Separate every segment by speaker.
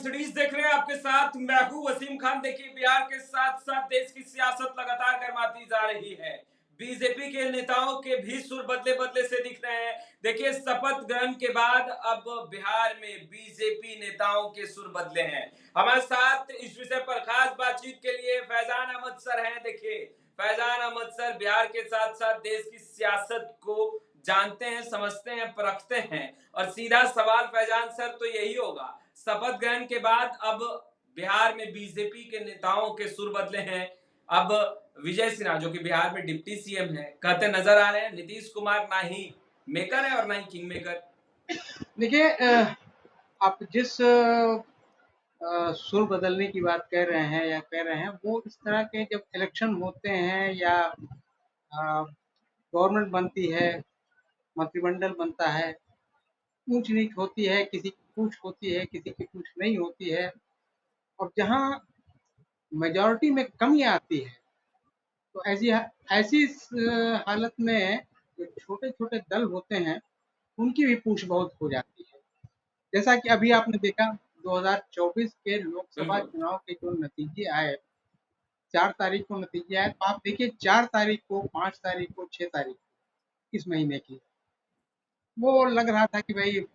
Speaker 1: Cities देख रहे हैं आपके साथ मैं हूं वसीम खान। देखिए, बिहार के साथ साथ देश की सियासत लगातार गर्माती जा रही है। बीजेपी के नेताओं के भी सुर बदले बदले से दिख रहे हैं। देखिए, शपथ ग्रहण के बाद अब बिहार में बीजेपी नेताओं के सुर बदले हैं। हमारे साथ इस विषय पर खास बातचीत के लिए फैजान अहमद सर हैं। देखिए, फैजान अहमद सर बिहार के साथ साथ देश की सियासत को जानते हैं, समझते हैं, परखते हैं। और सीधा सवाल फैजान सर तो यही होगा, शपथ ग्रहण के बाद अब बिहार में बीजेपी के नेताओं के सुर बदले हैं। अब विजय सिन्हा जो कि बिहार में डिप्टी सीएम है, कहते नजर आ रहे हैं नीतीश कुमार ना ही मेकर है और ना ही किंग मेकर।
Speaker 2: देखिए, आप जिस सुर बदलने की बात कर रहे हैं या कह रहे हैं, वो इस तरह के जब इलेक्शन होते हैं या गवर्नमेंट बनती है, मंत्रिमंडल बनता है, ऊंच नीच होती है, किसी की पूछ होती है, किसी की पूछ नहीं होती है। और जहां मेजॉरिटी में कमी आती है, तो ऐसी ऐसी हालत में जो छोटे छोटे दल होते हैं, उनकी भी पूछ बहुत हो जाती है। जैसा कि अभी आपने देखा, 2024 के लोकसभा
Speaker 1: बिल्कुल।
Speaker 2: चुनाव के जो नतीजे आए, 4 तारीख को नतीजे आए, तो आप देखिए 4 तारीख को, 5 तारीख को, 6 तारीख को, इस महीने की, वो लग रहा था कि भाई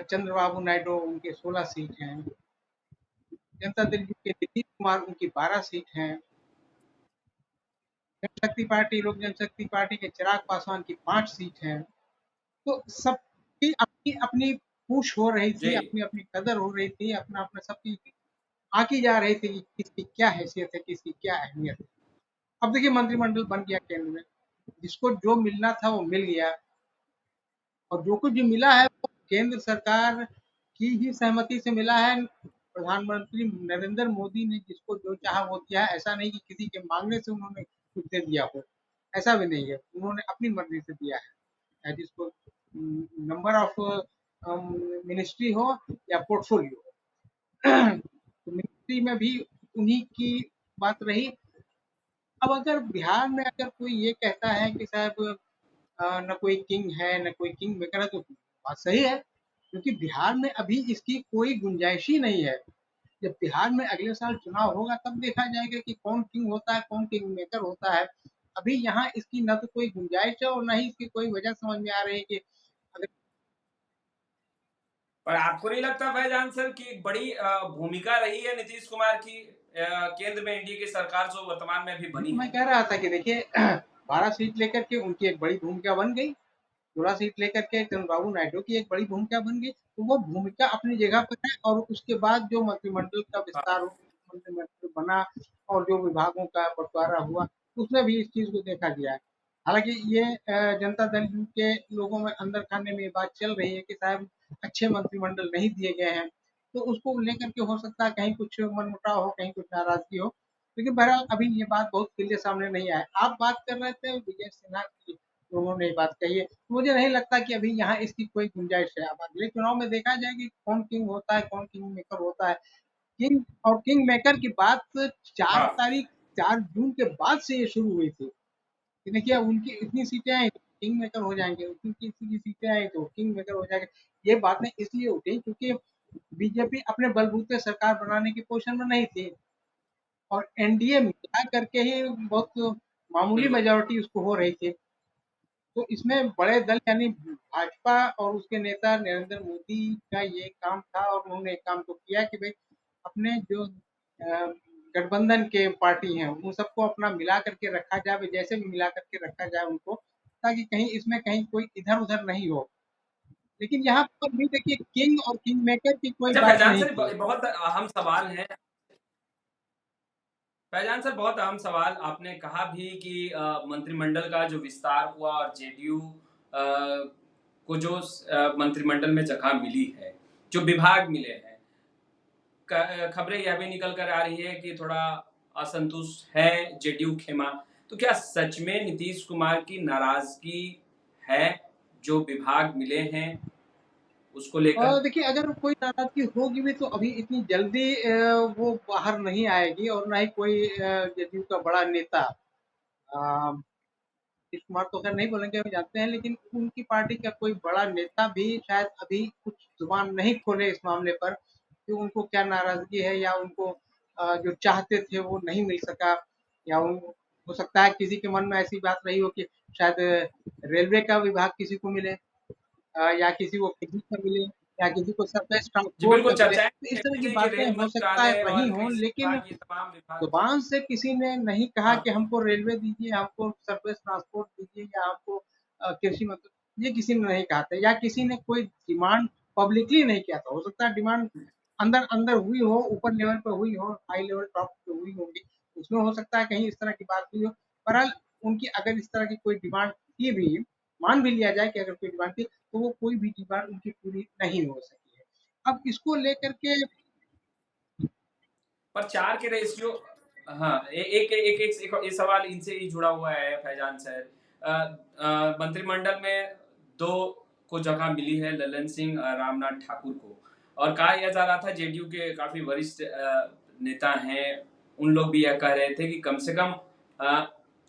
Speaker 2: चंद्रबाबू नायडू उनके 16 सीट हैं, जनता दल के नीतीश कुमार उनकी 12 सीट हैं, जनशक्ति पार्टी, लोक जनशक्ति पार्टी के चिराग पासवान की 5 सीट हैं। तो सबकी अपनी अपनी पूछ हो रही
Speaker 1: जी।
Speaker 2: थी, अपनी अपनी कदर हो रही थी, अपना अपना सबकी आकी जा रही थी कि किसकी क्या हैसियत है, किसकी क्या अहमियत है। अब देखिए, मंत्रिमंडल बन गया केंद्र में, जिसको जो मिलना था वो मिल गया, और जो कुछ भी मिला है वो केंद्र सरकार की ही सहमति से मिला है। प्रधानमंत्री नरेंद्र मोदी ने जिसको जो चाहा वो किया है। ऐसा नहीं कि किसी के मांगने से उन्होंने कुछ दे दिया हो, ऐसा भी नहीं है, उन्होंने अपनी मर्जी से दिया है। जिसको नंबर ऑफ मिनिस्ट्री हो या पोर्टफोलियो हो, तो मिनिस्ट्री में भी उन्हीं की बात रही। अब अगर बिहार में अगर कोई ये कहता है कि साहब न कोई किंग है, न कोई किंग मेकर है, तो बात सही है, क्योंकि बिहार में अभी इसकी कोई गुंजाइश ही नहीं है। जब बिहार में अगले साल चुनाव होगा, तब देखा जाएगा कि कौन किंग होता है, कौन किंग मेकर होता है। अभी यहाँ इसकी न तो कोई गुंजाइश है और न ही इसकी कोई वजह समझ में आ रही है कि अगर
Speaker 1: पर आपको नहीं लगता फैजान सर की एक बड़ी भूमिका रही है नीतीश कुमार की केंद्र में एनडीए की सरकार जो वर्तमान में अभी बनी
Speaker 2: तो मैं
Speaker 1: है?
Speaker 2: कह रहा था कि देखिए, 12 सीट लेकर के उनकी एक बड़ी भूमिका बन गई, 16 सीट लेकर के चंद्रबाबू नायडू की एक बड़ी भूमिका बन गई, तो वो भूमिका अपनी जगह पर है। और उसके बाद जो मंत्रिमंडल का विस्तार
Speaker 1: हाँ।
Speaker 2: हो, मंत्रिमंडल बना और जो विभागों का बंटवारा हुआ, उसमें भी इस चीज को देखा गया है। हालांकि ये जनता दल के लोगों में अंदर खाने में ये बात चल रही है कि साहब अच्छे मंत्रिमंडल नहीं दिए गए हैं, तो उसको लेकर के हो सकता है कहीं कुछ मनमुटाव हो, कहीं कुछ नाराजगी हो। लेकिन बहरहाल अभी ये बात बहुत क्लियर सामने नहीं आया। आप बात कर रहे थे विजय सिन्हा की, उन्होंने ये बात कही है, मुझे नहीं लगता कि अभी यहाँ इसकी कोई गुंजाइश है। अब अगले चुनाव में देखा जाएगा कि कौन किंग होता है, कौन किंग मेकर होता है। किंग और किंग मेकर की बात चार
Speaker 1: हाँ।
Speaker 2: तारीख 4 जून के बाद से ये शुरू हुई थी कि देखिए, उनकी इतनी सीटें आई तो किंग मेकर हो जाएंगे, उनकी इतनी सीटें आई तो किंग मेकर हो जाएंगे। ये बातें इसलिए उठी क्योंकि बीजेपी अपने बलबूते सरकार बनाने की पोजीशन में नहीं थी, और एनडीए मिला करके ही बहुत मामूली
Speaker 1: बिल्कुल।
Speaker 2: मेजोरिटी उसको हो रही थी। तो इसमें बड़े दल यानी भाजपा और उसके नेता नरेंद्र मोदी का ये काम था, और उन्होंने एक काम तो किया कि भाई अपने जो गठबंधन के पार्टी हैं उन सबको अपना मिला करके रखा जाए, जैसे भी मिला करके रखा जाए उनको, ताकि कहीं इसमें कहीं कोई इधर उधर नहीं हो। लेकिन यहाँ पर भी देखिए, किंग और किंग मेकर की कोई
Speaker 1: अच्छा
Speaker 2: बात
Speaker 1: फैजान
Speaker 2: नहीं
Speaker 1: सर,
Speaker 2: थी।
Speaker 1: बहुत अहम सवाल है। फैजान सर, बहुत अहम सवाल आपने कहा भी कि मंत्रिमंडल का जो विस्तार हुआ और जेडीयू को जो मंत्रिमंडल में जगह मिली है, जो विभाग मिले हैं, खबरें यह भी निकल कर आ रही है कि थोड़ा असंतुष्ट है जेडीयू खेमा। तो क्या सच में नीतीश कुमार की नाराजगी है जो विभाग मिले हैं उसको लेकर?
Speaker 2: और देखिए, अगर कोई नाराजगी होगी भी तो अभी इतनी जल्दी वो बाहर नहीं आएगी, और ना ही कोई जदयू का बड़ा नेता, नीतीश कुमार तो खैर नहीं बोलेंगे, हम जानते हैं, लेकिन उनकी पार्टी का कोई बड़ा नेता भी शायद अभी कुछ जुबान नहीं खोले इस मामले पर कि उनको क्या नाराजगी है या उनको जो चाहते थे वो नहीं मिल सका, या हो सकता है किसी के मन में ऐसी बात रही हो कि शायद रेलवे का विभाग किसी को मिले, या किसी को फिजिक्स का मिले, या किसी को सरफेस
Speaker 1: जी,
Speaker 2: ट्रांसपोर्ट
Speaker 1: बिल्कुल
Speaker 2: का मिले,
Speaker 1: चर्चाएँ
Speaker 2: तो इस तरह
Speaker 1: रहती
Speaker 2: की
Speaker 1: थी कि
Speaker 2: बातें
Speaker 1: रेल
Speaker 2: हो सकता है
Speaker 1: मंत्रालय
Speaker 2: रही
Speaker 1: और
Speaker 2: हों,
Speaker 1: कृषि
Speaker 2: लेकिन
Speaker 1: विभाग ये तमाम विभाग
Speaker 2: जुबान से किसी ने नहीं कहा
Speaker 1: हाँ,
Speaker 2: कि हमको रेलवे दीजिए, हमको सरफेस ट्रांसपोर्ट दीजिए, या हमको कृषि मंत्री, ये किसी ने नहीं कहा था, या किसी ने कोई डिमांड पब्लिकली नहीं किया था। हो सकता है डिमांड अंदर अंदर हुई हो, ऊपर लेवल पे हुई हो, हाई लेवल टॉप पे हुई होगी, उसमें हो सकता है कहीं इस तरह की बात हुई हो। बहरहाल उनकी अगर इस तरह की कोई डिमांड थी भी, मान भी लिया जाए कि अगर कोई डिमांड थी, तो वो कोई भी डिमांड उनकी पूरी नहीं हो सकी है। अब इसको लेकर के
Speaker 1: पर 4 के रेशियो हाँ, एक ये सवाल इनसे ही जुड़ा हुआ है फैजान सर। मंत्रिमंडल में 2 को जगह मिली है ललन सिंह रामनाथ ठाकुर को और कहा यह जा रहा था जेडीयू के काफ़ी वरिष्ठ नेता हैं, उन लोग भी यह कह रहे थे कि कम से कम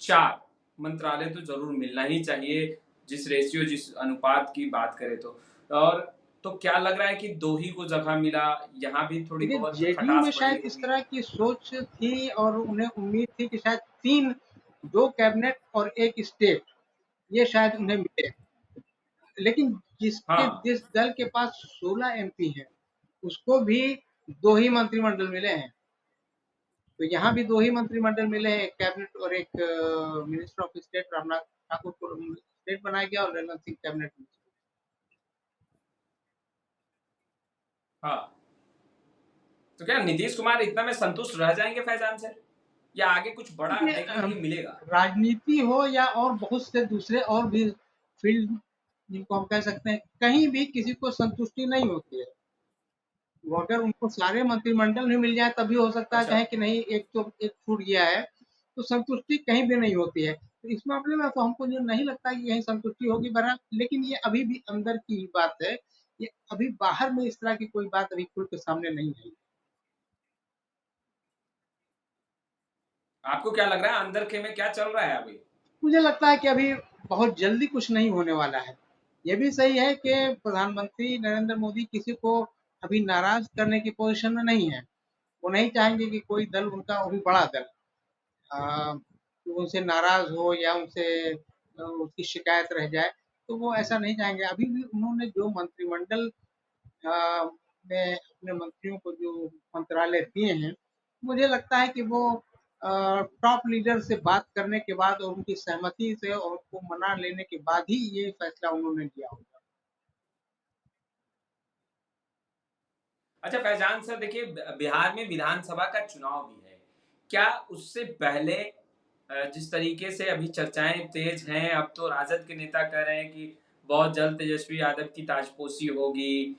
Speaker 1: 4 मंत्रालय तो ज़रूर मिलना ही चाहिए, जिस रेशियो जिस अनुपात की बात करें तो। और तो क्या लग रहा है कि 2 ही को जगह मिला, यहाँ भी थोड़ी
Speaker 2: देखिए,
Speaker 1: बहुत
Speaker 2: जेडीयू में
Speaker 1: खटास बढ़ी
Speaker 2: शायद इस
Speaker 1: होगी?
Speaker 2: तरह की सोच थी और उन्हें उम्मीद थी कि शायद 3, 2 कैबिनेट और 1 स्टेट, ये शायद उन्हें मिले। लेकिन
Speaker 1: हाँ,
Speaker 2: जिस दल के पास 16 एमपी हैं, उसको भी 2 ही मंत्रिमंडल मिले हैं। तो यहाँ भी 2 ही मंत्रिमंडल मिले हैं, एक कैबिनेट और एक minister of state Ramnath Thakur को स्टेट बनाया गया और ललन सिंह कैबिनेट मिनिस्टर।
Speaker 1: हाँ। तो क्या नीतीश कुमार इतना में संतुष्ट रह जाएँगे फैज़ान सर? या आगे कुछ बड़ा
Speaker 2: देखिए,
Speaker 1: देखने के लिए मिलेगा?
Speaker 2: राजनीति हो या और बहुत से दूसरे और भी फील्ड जिनको हम कह सकते हैं, कहीं भी किसी को संतुष्टि नहीं होती है। वो अगर उनको सारे मंत्रिमंडल में मिल जाए तभी हो सकता है
Speaker 1: अच्छा।
Speaker 2: कहें कि नहीं, एक छूट गया है, तो संतुष्टि कहीं भी नहीं होती है। तो इस मामले में तो हमको जो नहीं लगता कि कहीं संतुष्टि होगी, बहरहाल लेकिन ये अभी भी अंदर की ही बात है, ये अभी बाहर में इस तरह की कोई बात अभी खुल के सामने नहीं आई।
Speaker 1: आपको क्या लग रहा है अंदर के में क्या चल रहा है अभी?
Speaker 2: मुझे लगता है कि अभी बहुत जल्दी कुछ नहीं होने वाला है। ये भी सही है कि प्रधानमंत्री नरेंद्र मोदी किसी को अभी नाराज़ करने की पोज़ीशन में नहीं है। वो नहीं चाहेंगे कि कोई दल उनका, वो भी बड़ा दल, कि उनसे नाराज़ हो या उनसे उसकी शिकायत रह जाए, तो वो ऐसा नहीं चाहेंगे। अभी भी उन्होंने जो मंत्रिमंडल में अपने मंत्रियों को जो मंत्रालय दिए हैं, मुझे लगता है कि वो टॉप लीडर से बात करने के बाद और उनकी सहमति से और उनको मना लेने के बाद ही ये फैसला उन्होंने लिया होगा।
Speaker 1: अच्छा फैज़ान सर देखिए बिहार में विधानसभा का चुनाव भी है। क्या उससे पहले जिस तरीके से अभी चर्चाएँ तेज़ हैं, अब तो राजद के नेता कह रहे हैं कि बहुत जल्द तेजस्वी यादव की ताजपोशी होगी,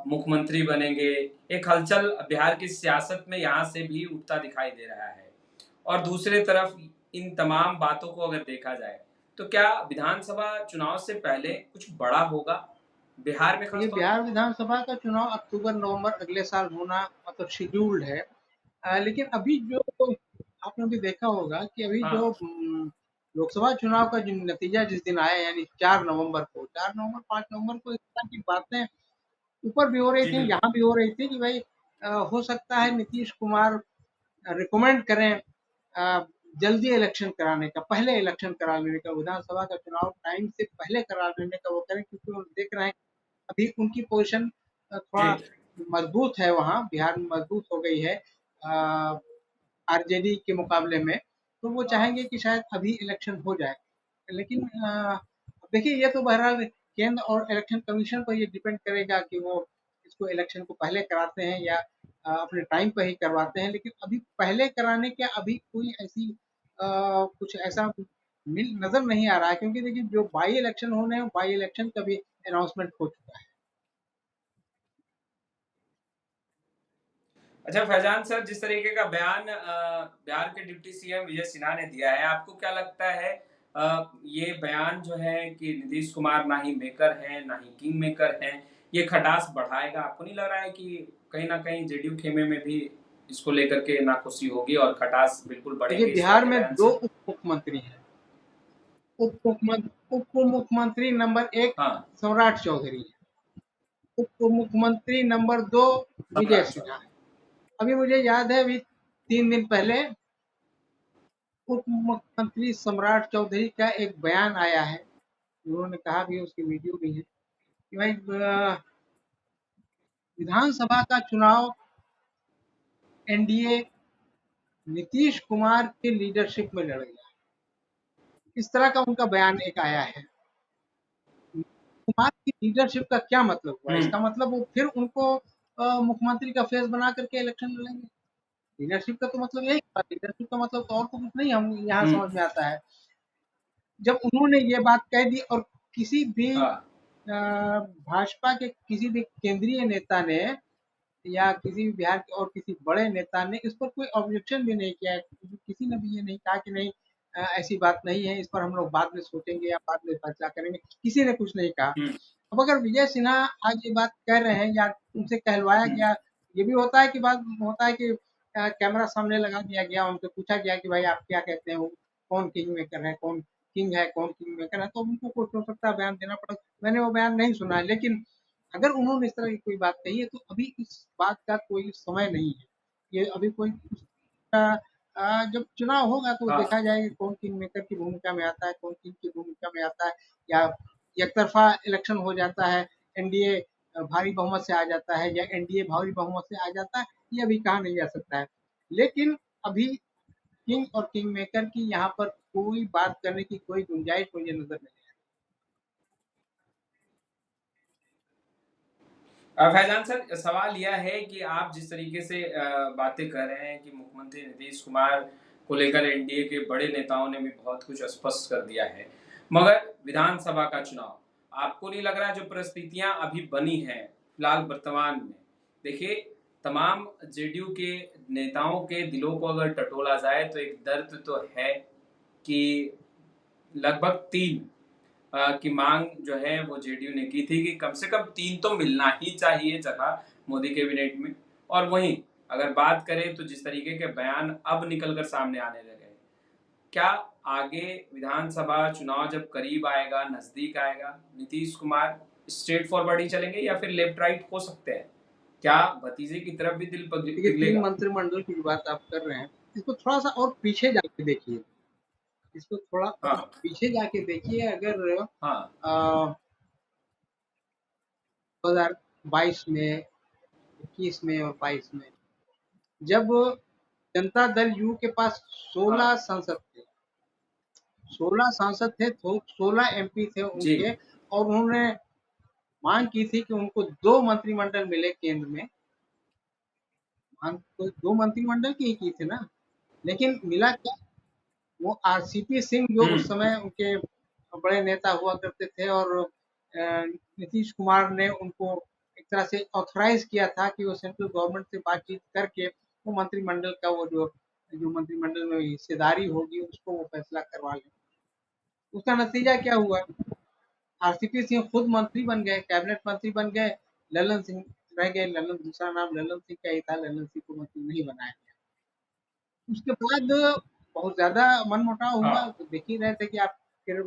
Speaker 1: मुख्यमंत्री बनेंगे। एक हलचल बिहार की सियासत में यहाँ से भी उठता दिखाई दे रहा है। और दूसरे तरफ इन तमाम बातों को अगर देखा जाए, तो क्या विधानसभा चुनाव से पहले कुछ बड़ा होगा? बिहार में खास
Speaker 2: देखिए,
Speaker 1: तौर पे?
Speaker 2: बिहार विधानसभा का चुनाव अक्टूबर-नवंबर अगले साल होना मतलब शेड्यूल्ड है। लेकिन अभी जो आपने भी देखा होगा कि अभी जो
Speaker 1: हाँ,
Speaker 2: लोकसभा चुनाव का जो नतीजा जिस दिन आया, यानी 4 नवंबर को, 4 नवंबर 5 नवंबर को इस तरह की बातें ऊपर भी हो रही
Speaker 1: जी
Speaker 2: थी,
Speaker 1: बिल्कुल।
Speaker 2: यहाँ भी हो रही थी कि भाई हो सकता है नीतीश कुमार रिकमेंड करें जल्दी इलेक्शन कराने का, पहले इलेक्शन करा लेने का, विधानसभा का चुनाव टाइम से पहले करा लेने का वो करें, क्योंकि वो देख रहे हैं अभी उनकी पोजीशन
Speaker 1: जी।
Speaker 2: थोड़ा मजबूत है, वहाँ बिहार में मजबूत हो गई है आरजेडी के मुकाबले में, तो वो
Speaker 1: हाँ।
Speaker 2: चाहेंगे कि शायद अभी इलेक्शन हो जाए। लेकिन देखिए, ये तो बहरहाल केंद्र और इलेक्शन कमीशन पर ये डिपेंड करेगा कि वो इसको इलेक्शन को पहले कराते हैं या अपने टाइम पर ही करवाते हैं। लेकिन अभी पहले कराने के अभी कोई ऐसी कुछ ऐसा मिल नजर नहीं आ रहा है, क्योंकि देखिए जो बाई इलेक्शन होने हैं, बाई इलेक्शन का भी अनाउंसमेंट हो चुका है।
Speaker 1: अच्छा फैजान सर जिस तरीके का बयान बिहार के डिप्टी सीएम विजय सिन्हा ने दिया है आपको क्या लगता है ये बयान जो है कि नीतीश कुमार ना ही मेकर हैं ना ही किंग मेकर हैं ये खटास बढ़ाएगा आपको नहीं लग रहा है कि कहीं ना कहीं जेडीयू खेमे में भी इसको लेकर के नाखुशी होगी और खटास बिल्कुल
Speaker 2: देखिए,
Speaker 1: बढ़ेंगे इस तरह
Speaker 2: बिहार
Speaker 1: के
Speaker 2: में
Speaker 1: बयान
Speaker 2: दो
Speaker 1: से
Speaker 2: उप मुख्यमंत्री हैं। उप मुख्यमंत्री नंबर एक
Speaker 1: हाँ
Speaker 2: सम्राट चौधरी है। उप मुख्यमंत्री नंबर 2 विजय
Speaker 1: सम्राट
Speaker 2: सिन्हा।
Speaker 1: चौधरी।
Speaker 2: अभी मुझे याद है, अभी 3 दिन पहले उप मुख्यमंत्री सम्राट चौधरी का एक बयान आया है। उन्होंने कहा भी, उसकी वीडियो भी है कि भाई विधानसभा का चुनाव एनडीए नीतीश कुमार के लीडरशिप में लड़ेगा। इस तरह का उनका बयान एक आया है। कुमार की लीडरशिप का क्या मतलब हुआ?
Speaker 1: हम्म।
Speaker 2: इसका मतलब वो फिर उनको मुख्यमंत्री का फेस बना करके इलेक्शन लड़ेंगे। लीडरशिप का तो मतलब यही था। लीडरशिप का मतलब तो और तो कुछ नहीं हम यहाँ
Speaker 1: हम्म।
Speaker 2: समझ में आता है। जब उन्होंने ये बात कह दी और किसी भी
Speaker 1: हाँ।
Speaker 2: भाजपा के किसी भी केंद्रीय नेता ने या किसी भी बिहार के और किसी बड़े नेता ने इस पर कोई ऑब्जेक्शन भी नहीं किया है। किसी ने भी ये नहीं कहा कि नहीं, ऐसी बात नहीं है, इस पर हम लोग बाद में सोचेंगे या बाद में फैसला करेंगे। किसी ने कुछ नहीं कहा।
Speaker 1: हम्म।
Speaker 2: अब अगर विजय सिन्हा आज ये बात कह रहे हैं या उनसे कहलवाया
Speaker 1: हम्म।
Speaker 2: गया, ये भी होता है कि बात होता है कि कैमरा सामने लगा दिया गया, उनसे पूछा गया कि भाई आप क्या कहते हैं, कौन किंग मेकर है, कौन किंग है, कौन किंग मेकर है, तो उनको कुछ हो सकता है बयान देना पड़ा। मैंने वो बयान नहीं सुना है, लेकिन अगर उन्होंने इस तरह की कोई बात कही है तो अभी इस बात का कोई समय नहीं है। ये अभी कोई जब चुनाव होगा तो
Speaker 1: हाँ।
Speaker 2: देखा जाएगा कौन किंग मेकर की भूमिका में आता है, कौन किंग की भूमिका में आता है, या एक तरफा इलेक्शन हो जाता है, एनडीए भारी बहुमत से आ जाता है या एनडीए भारी बहुमत से आ जाता है, ये अभी कहा नहीं जा सकता है। लेकिन अभी किंग और किंग मेकर की यहाँ पर कोई बात करने की कोई गुंजाइश मुझे नजर नहीं है।
Speaker 1: फैजान सर, सवाल यह है कि आप जिस तरीके से बातें कर रहे हैं कि मुख्यमंत्री नीतीश कुमार को लेकर एनडीए के बड़े नेताओं ने भी बहुत कुछ स्पष्ट कर दिया है, मगर विधानसभा का चुनाव आपको नहीं लग रहा जो परिस्थितियां अभी बनी हैं फिलहाल वर्तमान में, देखिए तमाम जेडीयू के नेताओं के दिलों को अगर टटोला जाए तो एक दर्द तो है कि लगभग 3 की मांग जो है वो जेडीयू ने की थी कि कम से कम 3 तो मिलना ही चाहिए जगह मोदी कैबिनेट में। और वहीं अगर बात करें तो जिस तरीके के बयान अब निकलकर सामने आने लगे, क्या आगे विधानसभा चुनाव जब करीब आएगा, नजदीक आएगा, नीतीश कुमार स्ट्रेट फॉरवर्ड ही चलेंगे या फिर लेफ्ट राइट हो सकते हैं? क्या भतीजे की तरफ भी दिल
Speaker 2: देखिए, 3
Speaker 1: पिघलेगा?
Speaker 2: मंत्रिमंडल की जो बात आप कर रहे हैं, इसको थोड़ा-सा और पीछे जाके देखिए। इसको थोड़ा और
Speaker 1: हाँ।
Speaker 2: पीछे जाके देखिए। अगर
Speaker 1: हाँ।
Speaker 2: 2022 में, 21 में और 22 में जब जनता दल यू के पास
Speaker 1: हाँ।
Speaker 2: 16 सांसद थे, 16 सांसद थे, तो 16 एमपी थे
Speaker 1: जी।
Speaker 2: उनके, और उन्होंने मांग की थी कि उनको 2 मंत्रिमंडल मिले केंद्र में। मांग तो 2 मंत्रिमंडल की ही की थी ना, लेकिन मिला क्या? वो आरसीपी सिंह जो उस
Speaker 1: हम्म।
Speaker 2: समय उनके बड़े नेता हुआ करते थे, और नीतीश कुमार ने उनको एक तरह से ऑथराइज किया था कि वो सेंट्रल गवर्नमेंट से बातचीत करके वो मंत्रिमंडल का वो जो जो मंत्रिमंडल में हिस्सेदारी होगी उसको वो फैसला करवा लें। उसका नतीजा क्या हुआ? आरसीपी सिंह खुद मंत्री बन गए, कैबिनेट मंत्री बन गए, ललन सिंह रह गए। ललन, दूसरा नाम ललन सिंह का ही था, ललन सिंह को मंत्री नहीं बनाया गया। उसके बाद बहुत ज्यादा मनमुटाव हुआ,
Speaker 1: हाँ।
Speaker 2: तो देख ही रहे थे कि आप फिर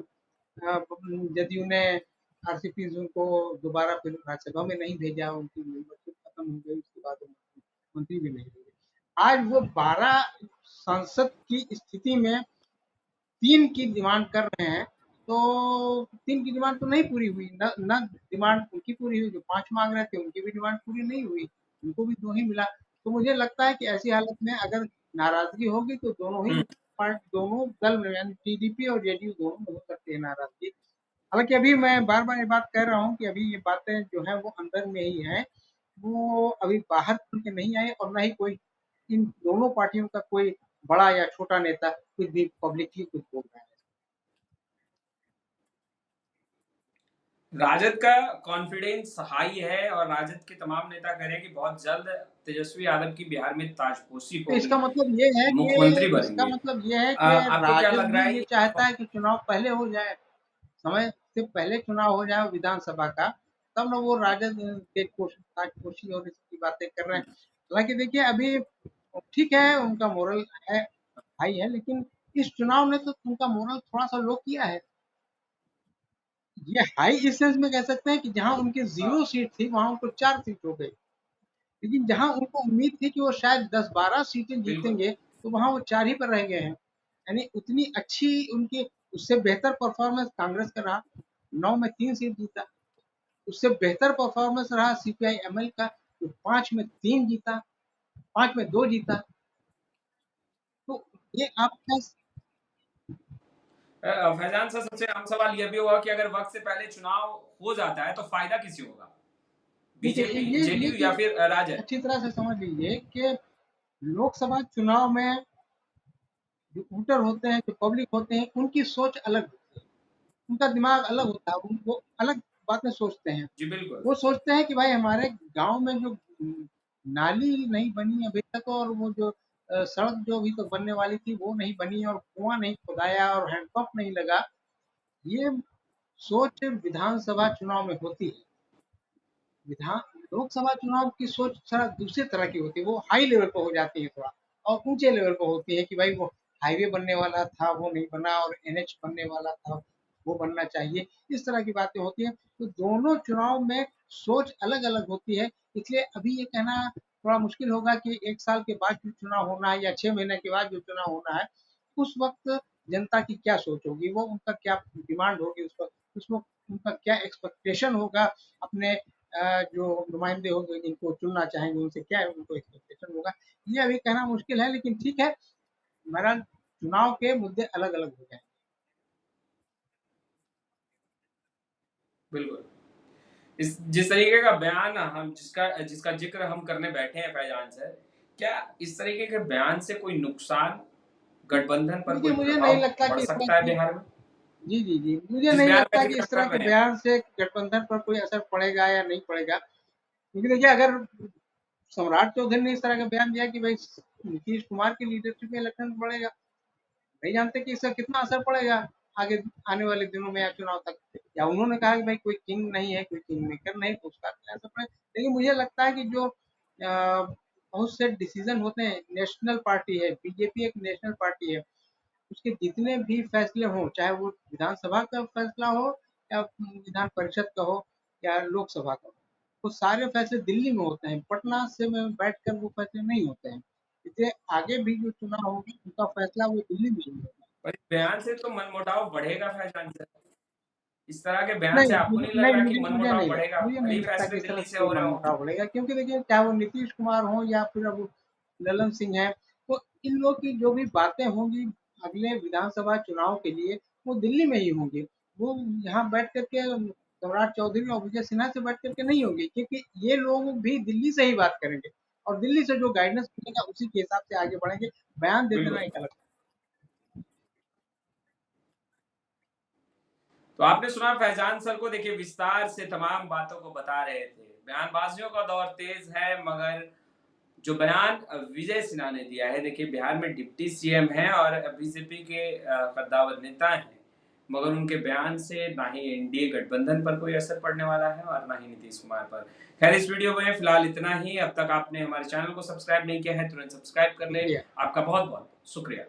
Speaker 2: जदयू ने आरसीपी सिंह को दोबारा फिर राज्यसभा में नहीं भेजा, उनकी मेंबरशिप खत्म हो गई, उसके बाद वो मंत्री भी नहीं रहे। आज वो 12 सांसद की स्थिति में 3 की डिमांड कर रहे हैं, तो 3 की डिमांड तो नहीं पूरी हुई। न न डिमांड उनकी पूरी हुई, जो 5 मांग रहे थे उनकी भी डिमांड पूरी नहीं हुई, उनको भी 2 ही मिला। तो मुझे लगता है कि ऐसी हालत में अगर नाराजगी होगी तो दोनों ही
Speaker 1: हम्म।
Speaker 2: दोनों दल में, यानी टीडीपी और जेडीयू दोनों में हो सकती है नाराजगी। हालांकि अभी मैं बार बार ये बात कह रहा हूँ कि अभी ये बातें जो है वो अंदर में ही है, वो अभी बाहर खुल के नहीं आए, और ना ही कोई इन दोनों पार्टियों का कोई बड़ा या छोटा नेता कुछ भी पब्लिकली कुछ बोल रहा है।
Speaker 1: राजद का कॉन्फिडेंस हाई है और राजद के तमाम नेता कह रहे हैं कि बहुत जल्द तेजस्वी यादव की बिहार में ताजपोशी
Speaker 2: तो
Speaker 1: होगी, मुख्यमंत्री
Speaker 2: इसका
Speaker 1: बनेंगे।
Speaker 2: मतलब ये है कि
Speaker 1: आपको क्या
Speaker 2: राजद
Speaker 1: लग
Speaker 2: भी
Speaker 1: रहा है
Speaker 2: ये
Speaker 1: ये
Speaker 2: चाहता है कि चुनाव पहले हो जाए, समय से पहले चुनाव हो जाए विधानसभा का, तब ना वो राजद के ताजपोशी और इसकी बातें कर रहे हैं। हालांकि देखिए, अभी ठीक है, उनका मोरल है, हाई है, लेकिन इस चुनाव ने तो उनका मोरल थोड़ा सा लो किया है। ये हाई इस सेंस में कह सकते हैं कि जहाँ उनकी 0 सीट थी, वहाँ उनको 4 सीट हो गई। लेकिन जहाँ उनको उम्मीद थी कि वो शायद 10-12 सीटें
Speaker 1: बिल्कुल।
Speaker 2: जीतेंगे, तो वहाँ वो 4 ही पर रह गए हैं। यानी उतनी अच्छी उनकी उससे बेहतर परफॉर्मेंस कांग्रेस का रहा, 9 में 3 सीट जीता। उससे बेहतर परफॉर्मेंस रहा सीपीआई एमएल का, जो 5 में 3 जीता, 5 में 2 जीता। तो ये आप कह
Speaker 1: फैजान सर, सबसे आम सवाल यह भी होगा कि अगर वक्त से पहले चुनाव हो जाता है तो फायदा किसे होगा?
Speaker 2: देखिए
Speaker 1: बीजेपी,
Speaker 2: ये
Speaker 1: जेडीयू या
Speaker 2: चीज़
Speaker 1: फिर राजग?
Speaker 2: अच्छी तरह से समझ लीजिए कि लोकसभा चुनाव में जो वोटर होते हैं, जो पब्लिक होते हैं, उनकी सोच अलग होती है, उनका दिमाग अलग होता है, वो अलग बातें सोचते हैं।
Speaker 1: जी बिल्कुल।
Speaker 2: वो सोचते हैं कि भाई हमारे गांव में जो नाली नहीं बनी अभी तक, और वो जो सड़क जो अभी तक बनने वाली थी वो नहीं बनी, और कुआं नहीं खुदाया, और हैंडपंप नहीं लगा, ये सोच विधानसभा चुनाव में होती है। विधान लोकसभा चुनाव की सोच थोड़ा दूसरे तरह की होती है, वो हाई लेवल पर हो जाती है थोड़ा, और ऊंचे लेवल पर होती है कि भाई वो हाईवे बनने वाला था वो नहीं बना, और एनएच बनने वाला था वो बनना चाहिए। इस तरह की बातें होती हैं। तो दोनों चुनाव में सोच अलग अलग होती है। इसलिए अभी ये कहना थोड़ा मुश्किल होगा कि 1 साल के बाद जो चुनाव होना है या 6 महीने के बाद जो चुनाव होना है, उस वक्त जनता की क्या सोच होगी, वो उनका क्या डिमांड होगी, उस वक्त उनका क्या एक्सपेक्टेशन होगा अपने जो नुमाइंदे होंगे जिनको चुनना चाहेंगे, उनसे क्या है उनको एक्सपेक्टेशन होगा, ये अभी कहना मुश्किल है। लेकिन ठीक है, बहरहाल चुनाव के मुद्दे अलग अलग हो जाएंगे।
Speaker 1: बिल्कुल। इस जिस तरीके का बयान हम जिसका जिसका जिक्र हम करने बैठे हैं फैजान सर, क्या इस तरीके के बयान से कोई नुकसान गठबंधन पर
Speaker 2: देखिए
Speaker 1: कोई
Speaker 2: मुझे नहीं
Speaker 1: प्रभाव
Speaker 2: लगता
Speaker 1: पड़
Speaker 2: कि इस तरह
Speaker 1: सकता है
Speaker 2: की,
Speaker 1: बिहार में?
Speaker 2: जी जी जी, मुझे
Speaker 1: जिस
Speaker 2: नहीं
Speaker 1: बयान का
Speaker 2: लगता कि
Speaker 1: जिक्र
Speaker 2: इस
Speaker 1: हम
Speaker 2: तरह
Speaker 1: कर
Speaker 2: के
Speaker 1: रहे हैं।
Speaker 2: बयान से गठबंधन पर कोई असर पड़ेगा या नहीं पड़ेगा। क्योंकि देखिए, अगर सम्राट चौधरी ने इस तरह का बयान दिया कि भाई नीतीश कुमार की लीडरशिप में इलेक्शन पड़ेगा, नहीं जानते कि इसका कितना असर पड़ेगा आगे आने वाले दिनों में या चुनाव तक। या उन्होंने कहा कि भाई कोई किंग नहीं है, कोई किंग मेकर नहीं, तो उसका क्या असर पड़ेगा। लेकिन मुझे लगता है कि जो बहुत से डिसीजन होते हैं, नेशनल पार्टी है, बीजेपी एक नेशनल पार्टी है, उसके जितने भी फैसले हों, चाहे वो विधानसभा का फैसला हो या विधान परिषद का हो या लोकसभा का हो, वो सारे फैसले दिल्ली में होते हैं, पटना से में बैठकर वो फैसले नहीं होते हैं। इसलिए आगे भी जो चुनाव होगा उनका फैसला वो दिल्ली में ही होगा।
Speaker 1: पर इस बयान से तो मनमुटाव बढ़ेगा फैजान सर। इस तरह के बयान से
Speaker 2: नहीं
Speaker 1: आपको
Speaker 2: मुझे
Speaker 1: नहीं लग
Speaker 2: नहीं
Speaker 1: रहा कि
Speaker 2: मुझे मुझे
Speaker 1: मनमुटाव
Speaker 2: नहीं
Speaker 1: बढ़ेगा?
Speaker 2: लगता, मुझे
Speaker 1: भले
Speaker 2: नहीं
Speaker 1: ही
Speaker 2: लगता कि
Speaker 1: फैसले
Speaker 2: इस तरह
Speaker 1: दिल्ली
Speaker 2: से
Speaker 1: से
Speaker 2: कोई
Speaker 1: हो रहे हों।
Speaker 2: मनमुटाव बढ़ेगा, क्योंकि देखिए चाहे वो नीतीश कुमार हो या फिर अब ललन सिंह है, तो इन लोग की जो भी बातें होंगी अगले विधानसभा चुनाव के लिए, वो दिल्ली में ही होंगी। वो यहाँ बैठ करके सम्राट चौधरी और विजय सिन्हा से बैठ करके नहीं होंगी, क्योंकि ये लोग भी दिल्ली से ही बात करेंगे, और दिल्ली से जो गाइडेंस मिलेगा उसी के हिसाब से आगे बढ़ेंगे। बयान दे देना
Speaker 1: बिल्कुल।
Speaker 2: एक अलग।
Speaker 1: तो आपने सुना फैजान सर को, देखिए विस्तार से तमाम बातों को बता रहे थे। बयानबाजियों का दौर तेज है, मगर जो बयान विजय सिन्हा ने दिया है, देखिए बिहार में डिप्टी सीएम हैं और बीजेपी के कद्दावर नेता हैं, मगर उनके बयान से ना ही एनडीए गठबंधन पर कोई असर पड़ने वाला है और ना ही नीतीश कुमार पर। खैर, इस वीडियो में फिलहाल इतना ही। अब तक आपने हमारे चैनल को सब्सक्राइब नहीं किया है, तुरंत सब्सक्राइब कर ले।
Speaker 2: शुक्रिया।
Speaker 1: आपका बहुत बहुत शुक्रिया।